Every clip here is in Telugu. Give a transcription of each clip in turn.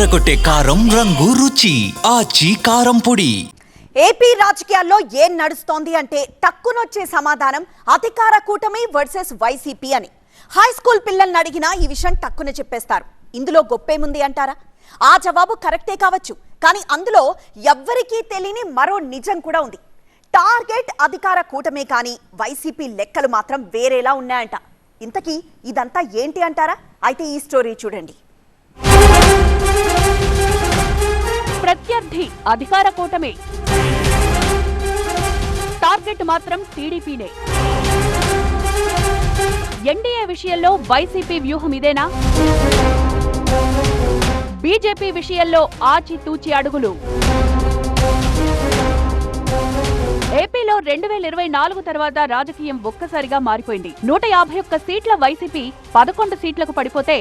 అదరకొట్టే కారం రంగు రుచి ఆచి కారం పొడి. ఏపీ రాజకీయాల్లో ఏం నడుస్తోంది అంటే టక్కునొచ్చే సమాధానం అధికార కూటమి వర్సెస్ వైసీపీ అని. హై స్కూల్ పిల్లల్ని అడిగినా ఈ విషయం టక్కున చెప్పేస్తారు. ఇందులో గొప్పేముంది అంటారా? ఆ జవాబు కరెక్టే కావచ్చు, కానీ అందులో ఎవ్వరికీ తెలియని మరో నిజం కూడా ఉంది. టార్గెట్ అధికార కూటమే, కానీ వైసీపీ లెక్కలు మాత్రం వేరేలా ఉన్నాయంట. ఇంతకీ ఇదంతా ఏంటి అంటారా? అయితే ఈ స్టోరీ చూడండి. ప్రత్యర్థి అధికార కూటమి, టార్గెట్ మాత్రం టీడీపీనే. ఎన్డీఏ విషయంలో వైసీపీ వ్యూహం ఇదేనా? బీజేపీ విషయంలో ఆచితూచి అడుగులు. ఏపీలో 2024 తర్వాత రాజకీయం ఒక్కసారిగా మారిపోయింది. 151 సీట్ల వైసీపీ 11 సీట్లకు పడిపోతే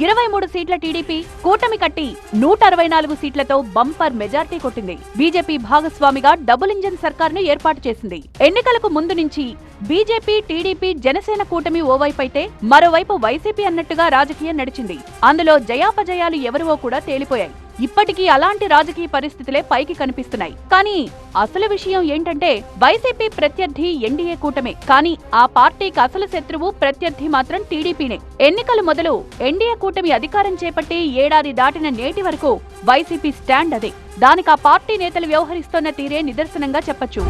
23 సీట్ల టీడీపీ కూటమి కట్టి 164 సీట్లతో బంపర్ మెజార్టీ కొట్టింది. బీజేపీ భాగస్వామిగా డబుల్ ఇంజన్ సర్కార్ను ఏర్పాటు చేసింది. ఎన్నికలకు ముందు నుంచి బీజేపీ, టీడీపీ, జనసేన కూటమి ఓవైపైతే మరోవైపు వైసీపీ అన్నట్టుగా రాజకీయం నడిచింది. అందులో జయాపజయాలు ఎవరివో కూడా తేలిపోయాయి. ఇప్పటికీ అలాంటి రాజకీయ పరిస్థితులే పైకి కనిపిస్తున్నాయి. కానీ అసలు విషయం ఏంటంటే వైసీపీ ప్రత్యర్థి ఎన్డీఏ కూటమే, కానీ ఆ పార్టీకి అసలు శత్రువు ప్రత్యర్థి మాత్రం టీడీపీనే. ఎన్నికలు మొదలు ఎన్డీఏ కూటమి అధికారం చేపట్టి ఏడాది దాటిన నేటి వరకు వైసీపీ స్టాండ్ అదే. దానికి ఆ పార్టీ నేతలు వ్యవహరిస్తున్న తీరే నిదర్శనంగా చెప్పొచ్చు.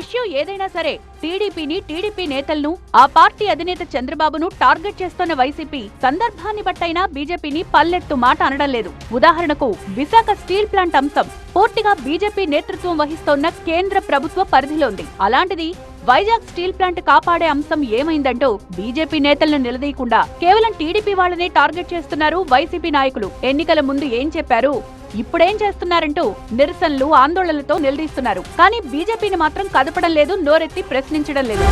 ఇష్యూ ఏదైనా సరే టీడీపీని, టీడీపీ నేతలను, ఆ పార్టీ అధినేత చంద్రబాబును టార్గెట్ చేస్తున్న వైసీపీ సందర్భాన్ని బట్టైనా బీజేపీని పల్లెత్తు మాట అనడం లేదు. ఉదాహరణకు విశాఖ స్టీల్ ప్లాంట్ అంశం పూర్తిగా బీజేపీ నేతృత్వం వహిస్తోన్న కేంద్ర ప్రభుత్వ పరిధిలో ఉంది. అలాంటిది వైజాగ్ స్టీల్ ప్లాంట్ కాపాడే అంశం ఏమైందంటూ బీజేపీ నేతలను నిలదీయకుండా కేవలం టీడీపీ వాళ్ళనే టార్గెట్ చేస్తున్నారు వైసీపీ నాయకులు. ఎన్నికల ముందు ఏం చెప్పారు, ఇప్పుడేం చేస్తున్నారంటూ నిరసనలు, ఆందోళనలతో నిలదీస్తున్నారు. కానీ బీజేపీని మాత్రం కదపడం లేదు, నోరెత్తి ప్రశ్నించడం లేదు.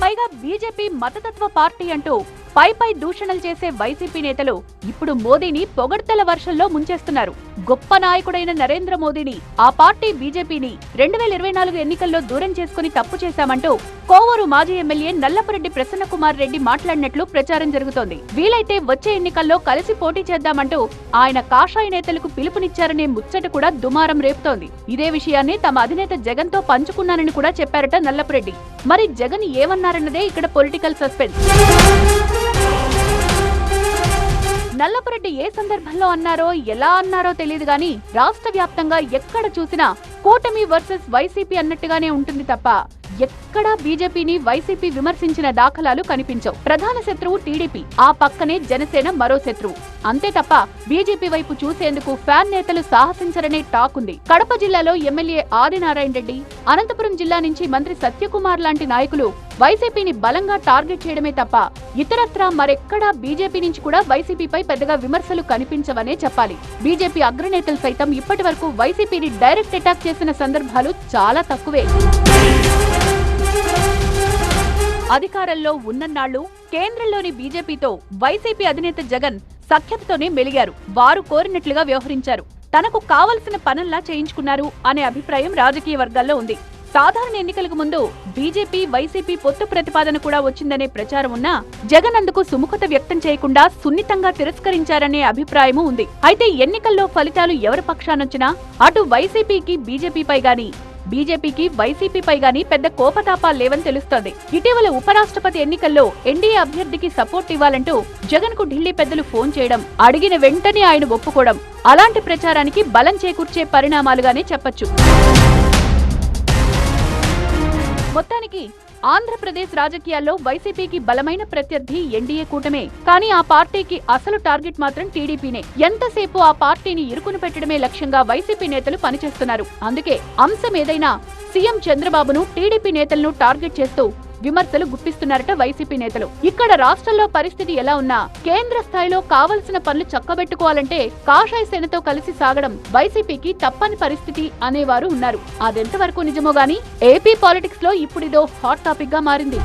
పైగా బీజేపీ మతతత్వ పార్టీ అంటూ పై దూషణలు చేసే వైసీపీ నేతలు ఇప్పుడు మోదీని పొగడ్తల వర్షంలో ముంచేస్తున్నారు. గొప్ప నాయకుడైన నరేంద్ర మోదీని, ఆ పార్టీ బీజేపీని 2024 ఎన్నికల్లో దూరం చేసుకుని తప్పు చేశామంటూ కోవూరు మాజీ ఎమ్మెల్యే నల్లపురెడ్డి ప్రసన్న కుమార్ రెడ్డి మాట్లాడినట్లు ప్రచారం జరుగుతోంది. వీలైతే వచ్చే ఎన్నికల్లో కలిసి పోటీ చేద్దామంటూ ఆయన కాషాయ నేతలకు పిలుపునిచ్చారనే ముచ్చట కూడా దుమారం రేపుతోంది. ఇదే విషయాన్ని తమ అధినేత జగన్ తో పంచుకున్నానని కూడా చెప్పారట నల్లపురెడ్డి. మరి జగన్ ఏమన్నారన్నదే ఇక్కడ పొలిటికల్ సస్పెన్స్. నల్లపురెడ్డి ఏ సందర్భంలో అన్నారో, ఎలా అన్నారో తెలియదు గాని రాష్ట్ర వ్యాప్తంగా ఎక్కడ చూసినా కూటమి వర్సెస్ వైసీపీ అన్నట్టుగానే ఉంటుంది తప్ప ఎక్కడా బీజేపీని, వైసీపీ విమర్శించిన దాఖలాలు కనిపించవు. ప్రధాన శత్రువు టీడీపీ, ఆ పక్కనే జనసేన మరో శత్రువు. అంతే తప్ప బీజేపీ వైపు చూసేందుకు ఫ్యాన్ నేతలు సాహసించరనే టాక్ ఉంది. కడప జిల్లాలో ఎమ్మెల్యే ఆదినారాయణ రెడ్డి, అనంతపురం జిల్లా నుంచి మంత్రి సత్యకుమార్ లాంటి నాయకులు వైసీపీని బలంగా టార్గెట్ చేయడమే తప్ప ఇతరత్రా మరెక్కడా బీజేపీ నుంచి కూడా వైసీపీపై పెద్దగా విమర్శలు కనిపించవనే చెప్పాలి. బీజేపీ అగ్రనేతలు సైతం ఇప్పటి వరకు వైసీపీని డైరెక్ట్ అటాక్ చేసిన సందర్భాలు చాలా తక్కువే. అధికారంలో ఉన్నన్నాళ్లు కేంద్రంలోని బీజేపీతో వైసీపీ అధినేత జగన్ సఖ్యతతోనే మెలిగారు. వారు కోరినట్లుగా వ్యవహరించారు, తనకు కావలసిన పనుల్లా చేయించుకున్నారు అనే అభిప్రాయం రాజకీయ వర్గాల్లో ఉంది. సాధారణ ఎన్నికలకు ముందు బీజేపీ, వైసీపీ పొత్తు ప్రతిపాదన కూడా వచ్చిందనే ప్రచారం ఉన్నా జగన్ అందుకు సుముఖత వ్యక్తం చేయకుండా సున్నితంగా తిరస్కరించారనే అభిప్రాయమూ ఉంది. అయితే ఎన్నికల్లో ఫలితాలు ఎవరి పక్షానొచ్చినా అటు వైసీపీకి బీజేపీపై గాని, బీజేపీకి వైసీపీపై గాని పెద్ద కోపతాపాలు లేవని తెలుస్తోంది. ఇటీవల ఉపరాష్ట్రపతి ఎన్నికల్లో ఎన్డీఏ అభ్యర్థికి సపోర్ట్ ఇవ్వాలంటూ జగన్ కు ఢిల్లీ పెద్దలు ఫోన్ చేయడం, అడిగిన వెంటనే ఆయన ఒప్పుకోవడం అలాంటి ప్రచారానికి బలం చేకూర్చే పరిణామాలుగానే చెప్పొచ్చు. మొత్తానికి ఆంధ్రప్రదేశ్ రాజకీయాల్లో వైసీపీకి బలమైన ప్రత్యర్థి ఎన్డీఏ కూటమే, కానీ ఆ పార్టీకి అసలు టార్గెట్ మాత్రం టీడీపీనే. ఎంతసేపు ఆ పార్టీని ఇరుకును పెట్టడమే లక్ష్యంగా వైసీపీ నేతలు పనిచేస్తున్నారు. అందుకే అంశం ఏదైనా సీఎం చంద్రబాబును, టీడీపీ నేతలను టార్గెట్ చేస్తూ విమర్శలు గుప్పిస్తున్నారట వైసీపీ నేతలు. ఇక్కడ రాష్ట్రంలో పరిస్థితి ఎలా ఉన్నా కేంద్ర స్థాయిలో కావలసిన పనులు చక్కబెట్టుకోవాలంటే కాషాయ సేనతో కలిసి సాగడం వైసీపీకి తప్పని పరిస్థితి అనేవారు ఉన్నారు. అదెంతవరకు నిజమో గానీ ఏపీ పాలిటిక్స్ లో ఇప్పుడిదో హాట్ టాపిక్ గా మారింది.